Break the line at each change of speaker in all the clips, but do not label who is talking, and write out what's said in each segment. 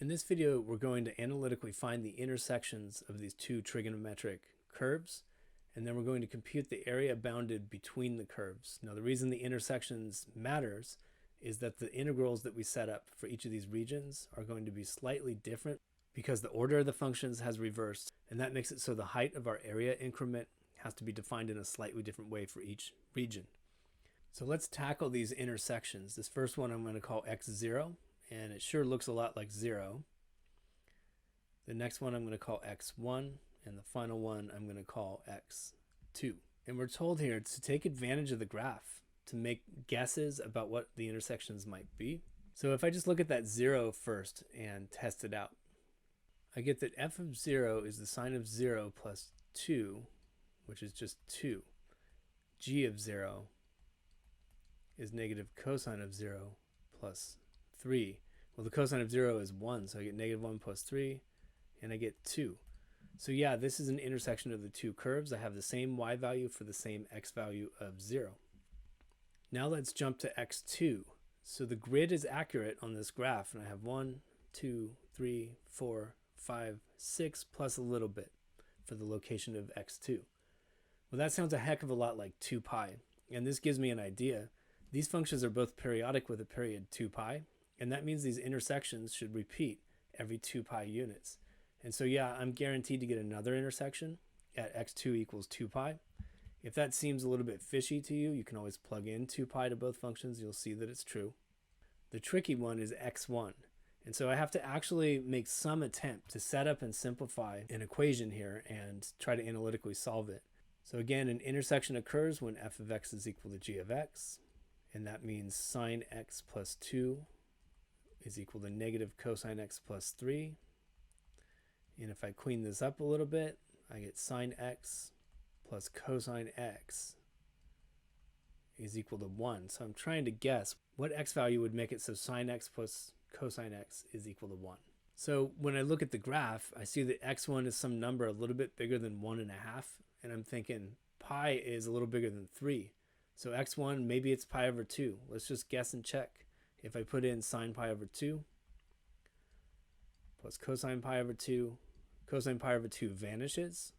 In this video, we're going to analytically find the intersections of these two trigonometric curves, and then we're going to compute the area bounded between the curves. Now, the reason the intersections matters is that the integrals that we set up for each of these regions are going to be slightly different because the order of the functions has reversed, and that makes it so the height of our area increment has to be defined in a slightly different way for each region. So let's tackle these intersections. This first one I'm going to call x0, and it sure looks a lot like 0. The next one I'm going to call x1, and the final one I'm going to call x2. And we're told here to take advantage of the graph to make guesses about what the intersections might be. So if I just look at that 0 first and test it out, I get that f of 0 is the sine of 0 plus 2, which is just 2. G of 0 is negative cosine of 0 plus 3. Well, the cosine of 0 is 1, so I get negative 1 plus 3, and I get 2. So yeah, this is an intersection of the two curves. I have the same y value for the same x value of 0. Now let's jump to x2. So the grid is accurate on this graph, and I have 1, 2, 3, 4, 5, 6, plus a little bit for the location of x2. Well, that sounds a heck of a lot like 2 pi, and this gives me an idea. These functions are both periodic with a period 2 pi, and that means these intersections should repeat every 2 pi units. And so yeah, I'm guaranteed to get another intersection at x2 equals 2 pi. If that seems a little bit fishy to you, you can always plug in 2 pi to both functions. You'll see that it's true. The tricky one is x1. And so I have to actually make some attempt to set up and simplify an equation here and try to analytically solve it. So again, an intersection occurs when f of x is equal to g of x. And that means sine x plus 2 is equal to negative cosine x plus 3. And if I clean this up a little bit, I get sine x plus cosine x is equal to 1. So I'm trying to guess what x value would make it so sine x plus cosine x is equal to 1. So when I look at the graph, I see that x1 is some number a little bit bigger than 1.5. And I'm thinking pi is a little bigger than 3. So x1, maybe it's pi over 2. Let's just guess and check. If I put in sine pi over 2 plus cosine pi over 2, cosine pi over 2 vanishes,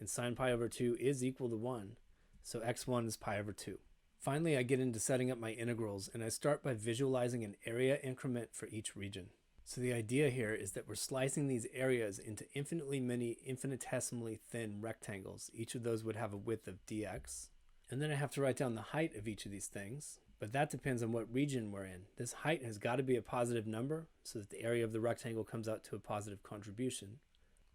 and sine pi over 2 is equal to 1. So x1 is pi over 2. Finally, I get into setting up my integrals, and I start by visualizing an area increment for each region. So the idea here is that we're slicing these areas into infinitely many infinitesimally thin rectangles. Each of those would have a width of dx. And then I have to write down the height of each of these things, but that depends on what region we're in. This height has got to be a positive number so that the area of the rectangle comes out to a positive contribution.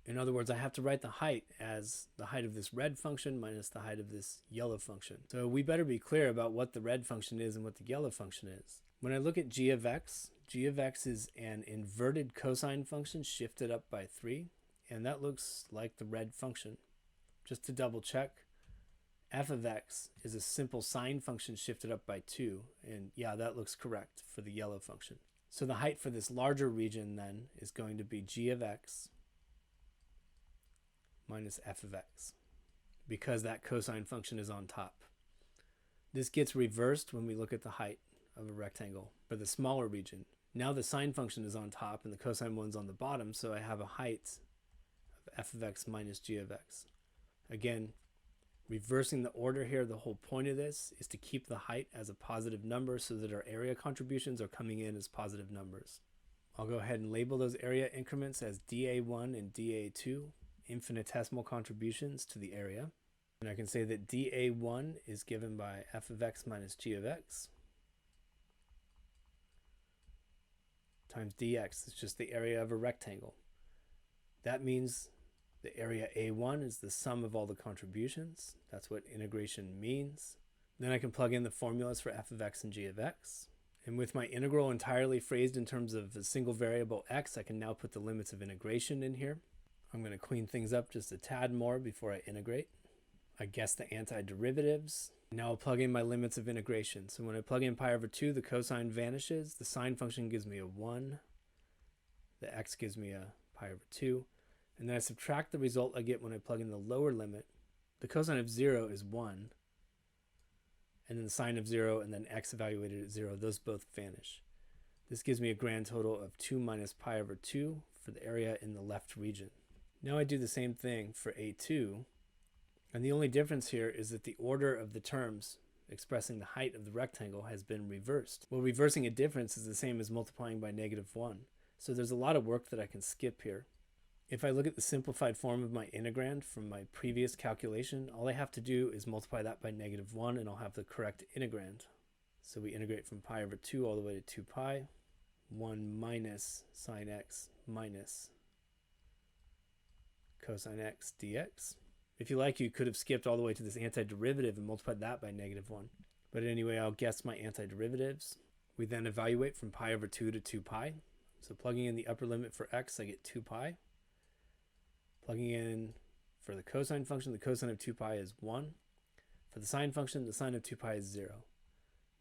In other words, I have to write the height as the height of this red function minus the height of this yellow function. So we better be clear about what the red function is and what the yellow function is. When I look at g of x is an inverted cosine function shifted up by 3, and that looks like the red function. Just to double check, f of x is a simple sine function shifted up by 2, and yeah, that looks correct for the yellow function. So the height for this larger region then is going to be g of x minus f of x, because that cosine function is on top. This gets reversed when we look at the height of a rectangle for the smaller region. Now the sine function is on top and the cosine one's on the bottom, so I have a height of f of x minus g of x. Again, reversing the order here, the whole point of this is to keep the height as a positive number so that our area contributions are coming in as positive numbers. I'll go ahead and label those area increments as dA1 and dA2, infinitesimal contributions to the area. And I can say that dA1 is given by f of x minus g of x times dx. It's just the area of a rectangle. That means the area A1 is the sum of all the contributions. That's what integration means. Then I can plug in the formulas for f of x and g of x. And with my integral entirely phrased in terms of a single variable x, I can now put the limits of integration in here. I'm going to clean things up just a tad more before I integrate. I guess the antiderivatives. Now I'll plug in my limits of integration. So when I plug in pi over 2, the cosine vanishes. The sine function gives me a 1. The x gives me a pi over 2. And then I subtract the result I get when I plug in the lower limit. The cosine of 0 is 1. And then the sine of 0 and then x evaluated at 0, those both vanish. This gives me a grand total of 2 minus pi over 2 for the area in the left region. Now I do the same thing for A2, and the only difference here is that the order of the terms expressing the height of the rectangle has been reversed. Well, reversing a difference is the same as multiplying by -1, so there's a lot of work that I can skip here. If I look at the simplified form of my integrand from my previous calculation, all I have to do is multiply that by -1 and I'll have the correct integrand. So we integrate from pi over 2 all the way to 2 pi, 1 minus sine x minus cosine x dx. If you like, you could have skipped all the way to this antiderivative and multiplied that by -1. But anyway, I'll guess my antiderivatives. We then evaluate from pi over 2 to 2 pi. So plugging in the upper limit for x, I get 2 pi. Plugging in for the cosine function, the cosine of 2 pi is 1. For the sine function, the sine of 2 pi is 0.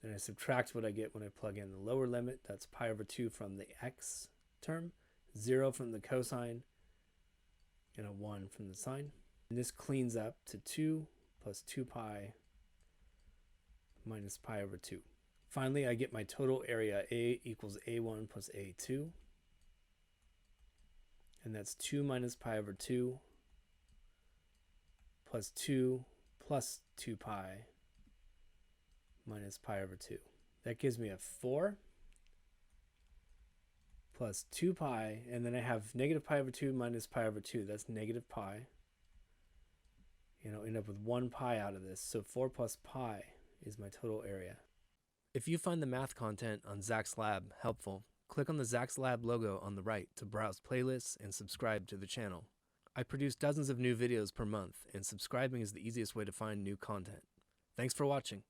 Then I subtract what I get when I plug in the lower limit. That's pi over 2 from the x term, 0 from the cosine, and a 1 from the sine. And this cleans up to 2 plus 2 pi minus pi over 2. Finally, I get my total area, A equals A1 plus A2. And that's 2 minus pi over 2 plus 2 plus 2 pi minus pi over 2. That gives me a 4 plus 2 pi, and then I have negative pi over 2 minus pi over 2. That's negative pi. And I'll end up with 1 pi out of this. So 4 plus pi is my total area. If you find the math content on Zach's Lab helpful, click on the Zach's Lab logo on the right to browse playlists and subscribe to the channel. I produce dozens of new videos per month, and subscribing is the easiest way to find new content. Thanks for watching.